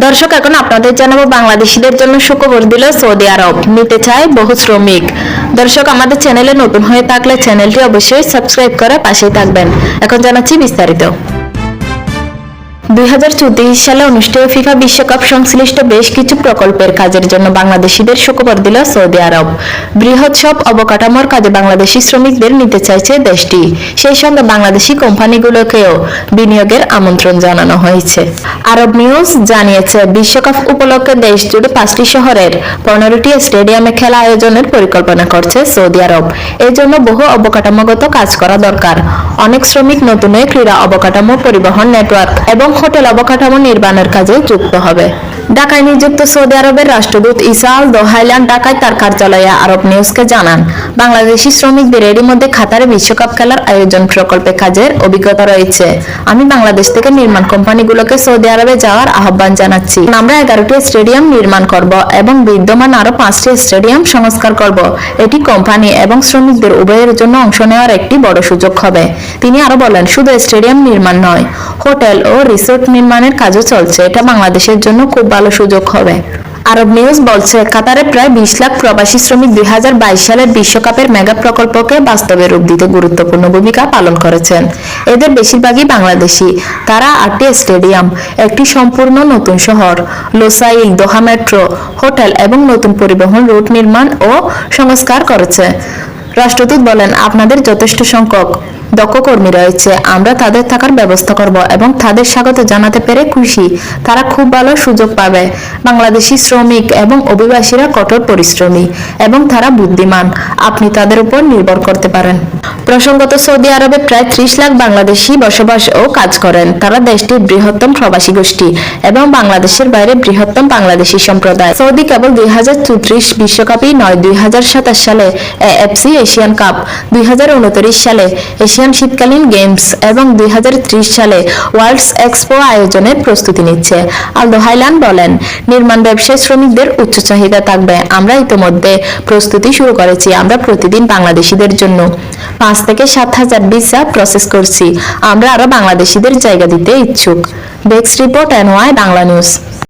দর্শক, এখন আপনাদের জানাবো বাংলাদেশিদের জন্য সুখবর দিল সৌদি আরব। নিতে চায় বহু শ্রমিক। দর্শক, আমাদের চ্যানেলে নতুন হয়ে থাকলে চ্যানেলটি অবশ্যই সাবস্ক্রাইব করে পাশেই থাকবেন। এখন জানাচ্ছি বিস্তারিত। 2034 সালে অনুষ্ঠেয় ফিফা বিশ্বকাপ সংশ্লিষ্ট বেশ কিছু প্রকল্পের কাজের জন্য বাংলাদেশিদের সুখবর দিল সৌদি আরব। বৃহৎ সব অবকাঠামোর কাজে বাংলাদেশি শ্রমিকদের নিতে চাইছে দেশটি। সেই সঙ্গে বাংলাদেশি কোম্পানিগুলোকেও বিনিয়োগের আমন্ত্রণ জানানো হয়েছে। আরব নিউজ জানিয়েছে, বিশ্বকাপ উপলক্ষে দেশ জুড়ে 5টি শহরের 15টি স্টেডিয়ামে খেলা আয়োজনের পরিকল্পনা করছে সৌদি আরব। এর জন্য বহু অবকাঠামোগত কাজ করা দরকার। অনেক শ্রমিক নতুন ক্রীড়া অবকাঠামো, পরিবহন নেটওয়ার্ক এবং হোটেল অবকাঠামো নির্মাণের কাজে যুক্ত হবে। ঢাকায় নিযুক্ত সৌদি আরবের রাষ্ট্রদূত ইসা আল দোহাইলান ঢাকায় তার কার্যালয়ে আরব নিউজকে জানান, বাংলাদেশি শ্রমিকদের এরই মধ্যে কাতারে বিশ্বকাপ খেলার আয়োজন প্রকল্পে কাজের অভিজ্ঞতা রয়েছে। আমি বাংলাদেশ থেকে নির্মাণ কোম্পানিগুলোকে সৌদি আরবে যাওয়ার আহ্বান জানাচ্ছি। আমরা 11টি স্টেডিয়াম নির্মাণ করব এবং বিদ্যমান আরো 5টি স্টেডিয়াম সংস্কার করব। এটি কোম্পানি এবং শ্রমিকদের উভয়ের জন্য অংশ নেওয়ার একটি বড় সুযোগ হবে। তিনি আরো বলেন, শুধু স্টেডিয়াম নির্মাণ নয়, হোটেল ও রিসোর্ট নির্মাণের কাজও চলছে। এটা বাংলাদেশের জন্য খুব ভালো সুযোগ হবে। আরব নিউজ বলছে, কাতারে প্রায় 20 লাখ প্রবাসী শ্রমিক 2022 সালের বিশ্বকাপের মেগা প্রকল্পকে বাস্তবে রূপ দিতে গুরুত্বপূর্ণ ভূমিকা পালন করেছেন। এদের বেশিরভাগই বাংলাদেশি। তারা 8টি স্টেডিয়াম, একটি সম্পূর্ণ নতুন শহর, লোসাইল, দোহা মেট্রো, হোটেল এবং নতুন পরিবহন রুট নির্মাণ ও সংস্কার করেছে। রাষ্ট্রদূত বলেন, আপনাদের যথেষ্ট সংখ্যক দক্ষ কর্মী রয়েছে। আমরা তাদের থাকার ব্যবস্থা করব এবং তাদের স্বাগত জানাতে পেরে খুশি। তারা খুব ভালো সুযোগ পাবে। বাংলাদেশি শ্রমিক এবং অভিবাসীরা কঠোর পরিশ্রমী এবং তারা বুদ্ধিমান। আপনি তাদের উপর নির্ভর করতে পারেন। প্রসঙ্গত, সৌদি আরবে প্রায় 30 লাখ বাংলাদেশি বসবাস ও কাজ করেন। তারা দেশটির বৃহত্তম প্রবাসী গোষ্ঠী এবং বাংলাদেশের বাইরে বৃহত্তম বাংলাদেশি সম্প্রদায়। সৌদি কেবল 2034 বিশ্বকাপই নয়, 2027 সালে এএফসি এশিয়ান কাপ, 2029 সালে এশিয়ান শীতকালীন গেমস এবং 2030 সালে ওয়ার্ল্ডস এক্সপো আয়োজনের প্রস্তুতি নিচ্ছে। আল দোহাইলান বলেন, নির্মাণ ব্যবসায় শ্রমিকদের উচ্চ চাহিদা থাকবে। আমরা ইতিমধ্যে প্রস্তুতি শুরু করেছি। আমরা প্রতিদিন বাংলাদেশিদের জন্য 5 থেকে 7,000 ভিসা প্রসেস করছি। আমরা আরো বাংলাদেশিদের জায়গা দিতে ইচ্ছুক। Desk report, NY Bangla news.